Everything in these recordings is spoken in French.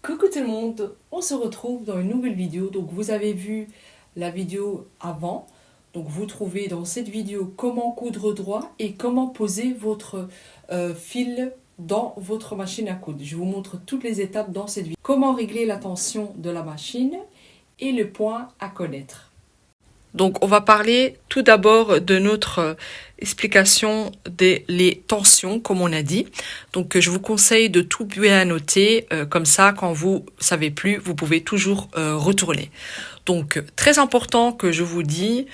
Coucou tout le monde, on se retrouve dans une nouvelle vidéo. Donc vous avez vu la vidéo avant. Donc vous trouvez dans cette vidéo comment coudre droit et comment poser votre fil dans votre machine à coudre. Je vous montre toutes les étapes dans cette vidéo. Comment régler la tension de la machine et le point à connaître. Donc on va parler tout d'abord de notre explication des tensions, comme on a dit. Donc je vous conseille de tout bien noter, comme ça quand vous savez plus, vous pouvez toujours retourner. Donc très important que je vous dis,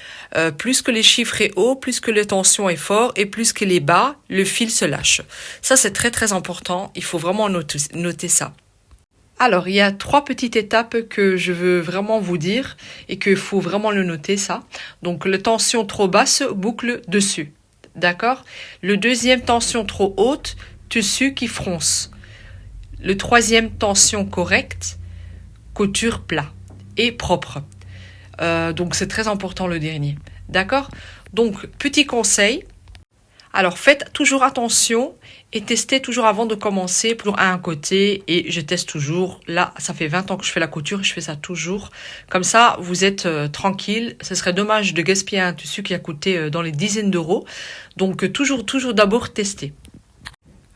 plus que les chiffres est haut, plus que les tensions est fort et plus que les bas, le fil se lâche. Ça c'est très important, il faut vraiment noter ça. Alors, il y a 3 petites étapes que je veux vraiment vous dire et qu'il faut vraiment le noter, ça. Donc, la tension trop basse, boucle dessus. D'accord? Le deuxième, tension trop haute, tissu qui fronce. Le troisième, tension correcte, couture plat et propre. Donc, c'est très important le dernier. D'accord? Donc, petit conseil. Alors faites toujours attention et testez toujours avant de commencer pour un côté et je teste toujours. Là, ça fait 20 ans que je fais la couture et je fais ça toujours. Comme ça, vous êtes tranquille. Ce serait dommage de gaspiller un tissu qui a coûté dans les dizaines d'euros. Donc toujours d'abord tester.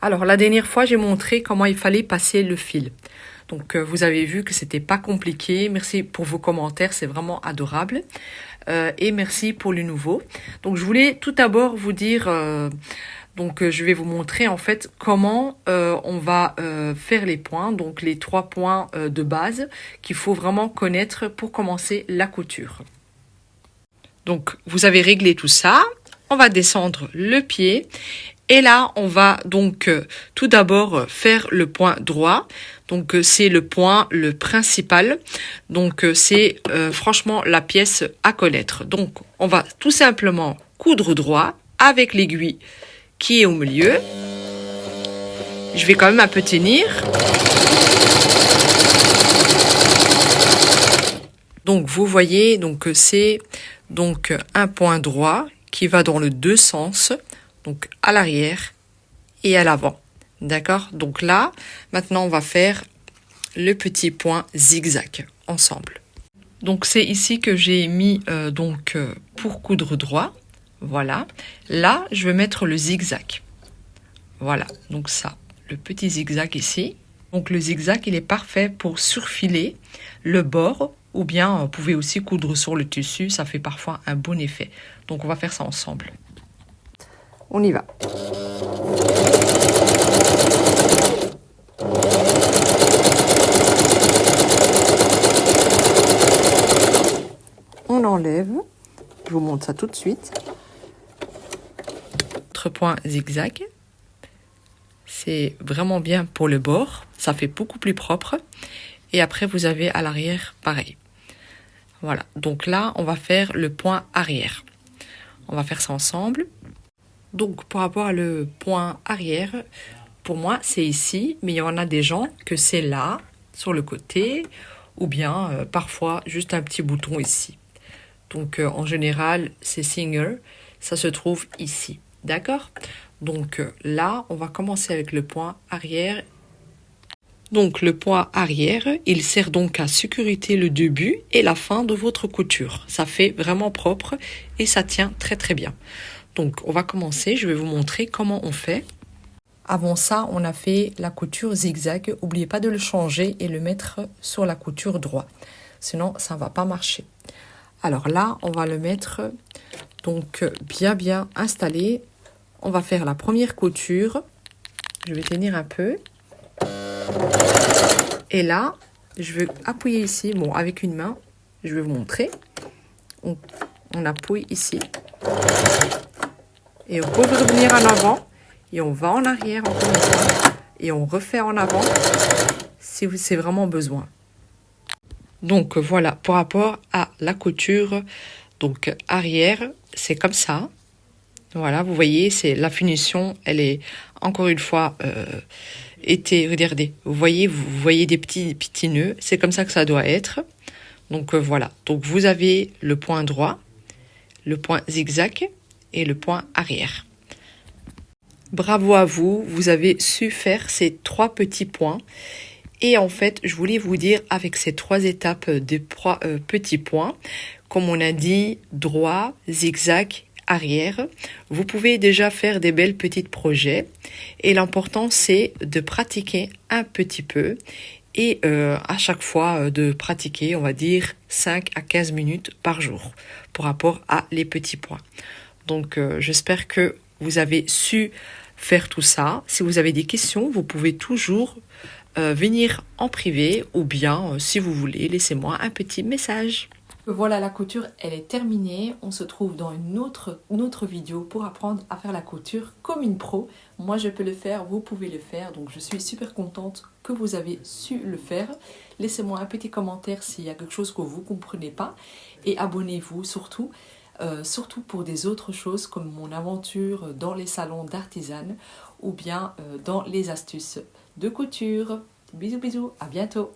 Alors la dernière fois, j'ai montré comment il fallait passer le fil. Donc vous avez vu que c'était pas compliqué. Merci pour vos commentaires, c'est vraiment adorable. Et merci pour le nouveau. Donc je voulais tout d'abord vous dire, je vais vous montrer en fait comment on va faire les points, donc les 3 points de base qu'il faut vraiment connaître pour commencer la couture. Donc vous avez réglé tout ça, on va descendre le pied. Et là, on va donc tout d'abord faire le point droit. Donc c'est le point le principal. Donc c'est franchement la pièce à connaître. Donc on va tout simplement coudre droit avec l'aiguille qui est au milieu. Je vais quand même un peu tenir. Donc vous voyez, donc c'est donc un point droit qui va dans les deux sens. Donc à l'arrière et à l'avant. D'accord? Donc là, maintenant on va faire le petit point zigzag ensemble. Donc c'est ici que j'ai mis pour coudre droit. Voilà. Là, je vais mettre le zigzag. Voilà. Donc ça, le petit zigzag ici. Donc le zigzag, il est parfait pour surfiler le bord ou bien vous pouvez aussi coudre sur le tissu. Ça fait parfois un bon effet. Donc on va faire ça ensemble. On y va. On enlève. Je vous montre ça tout de suite. Notre point zigzag. C'est vraiment bien pour le bord. Ça fait beaucoup plus propre. Et après, vous avez à l'arrière pareil. Voilà. Donc là, on va faire le point arrière. On va faire ça ensemble. Donc, pour avoir le point arrière, pour moi, c'est ici. Mais il y en a des gens que c'est là, sur le côté, ou bien parfois juste un petit bouton ici. Donc, en général, c'est single. Ça se trouve ici. D'accord? Donc, là, on va commencer avec le point arrière. Donc, le point arrière, il sert donc à sécuriser le début et la fin de votre couture. Ça fait vraiment propre et ça tient très bien. Donc, on va commencer. Je vais vous montrer comment on fait. Avant ça, on a fait la couture zigzag. N'oubliez pas de le changer et le mettre sur la couture droit. Sinon, ça ne va pas marcher. Alors là, on va le mettre donc bien installé. On va faire la première couture. Je vais tenir un peu. Et là, je vais appuyer ici. Bon, avec une main, je vais vous montrer. On appuie ici. Et on peut revenir en avant. Et on va en arrière encore une fois. Et on refait en avant si c'est vraiment besoin. Donc voilà, par rapport à la couture donc arrière, c'est comme ça. Voilà, vous voyez, c'est la finition, elle est encore une fois regardez, vous voyez des petits nœuds, c'est comme ça que ça doit être. Donc voilà, donc vous avez le point droit, le point zigzag et le point arrière. Bravo à vous, vous avez su faire ces 3 petits points Et en fait, je voulais vous dire avec ces 3 étapes des petits points, comme on a dit, droit, zigzag, arrière, vous pouvez déjà faire des belles petites projets. Et l'important, c'est de pratiquer un petit peu et à chaque fois de pratiquer, on va dire, 5 à 15 minutes par jour par rapport à les petits points. Donc, j'espère que vous avez su faire tout ça. Si vous avez des questions, vous pouvez toujours venir en privé ou bien, si vous voulez, laissez-moi un petit message. Voilà, la couture, elle est terminée. On se trouve dans une autre vidéo pour apprendre à faire la couture comme une pro. Moi, je peux le faire, vous pouvez le faire. Donc, je suis super contente que vous avez su le faire. Laissez-moi un petit commentaire s'il y a quelque chose que vous ne comprenez pas. Et abonnez-vous surtout. Surtout pour des autres choses comme mon aventure dans les salons d'artisanes ou bien dans les astuces de couture. Bisous bisous, à bientôt.